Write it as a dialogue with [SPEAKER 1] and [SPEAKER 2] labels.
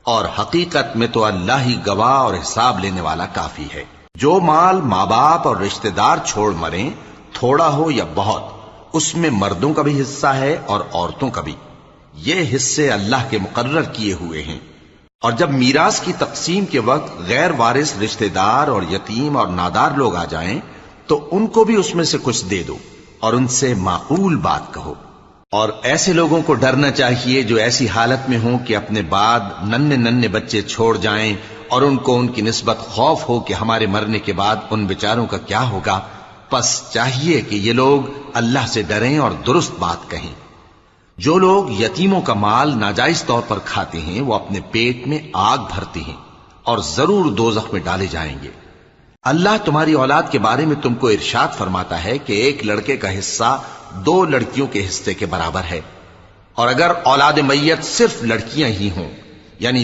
[SPEAKER 1] اور حقیقت میں تو اللہ ہی گواہ اور حساب لینے والا کافی ہے۔ جو مال ماں باپ اور رشتہ دار چھوڑ مریں، تھوڑا ہو یا بہت، اس میں مردوں کا بھی حصہ ہے اور عورتوں کا بھی۔ یہ حصے اللہ کے مقرر کیے ہوئے ہیں۔ اور جب میراث کی تقسیم کے وقت غیر وارث رشتہ دار اور یتیم اور نادار لوگ آ جائیں تو ان کو بھی اس میں سے کچھ دے دو اور ان سے معقول بات کہو۔ اور ایسے لوگوں کو ڈرنا چاہیے جو ایسی حالت میں ہوں کہ اپنے بعد ننھے ننھے بچے چھوڑ جائیں اور ان کو ان کی نسبت خوف ہو کہ ہمارے مرنے کے بعد ان بیچاروں کا کیا ہوگا۔ پس چاہیے کہ یہ لوگ اللہ سے ڈریں اور درست بات کہیں۔ جو لوگ یتیموں کا مال ناجائز طور پر کھاتے ہیں وہ اپنے پیٹ میں آگ بھرتے ہیں اور ضرور دوزخ میں ڈالے جائیں گے۔ اللہ تمہاری اولاد کے بارے میں تم کو ارشاد فرماتا ہے کہ ایک لڑکے کا حصہ 2 لڑکیوں کے حصے کے برابر ہے، اور اگر اولاد میت صرف لڑکیاں ہی ہوں، یعنی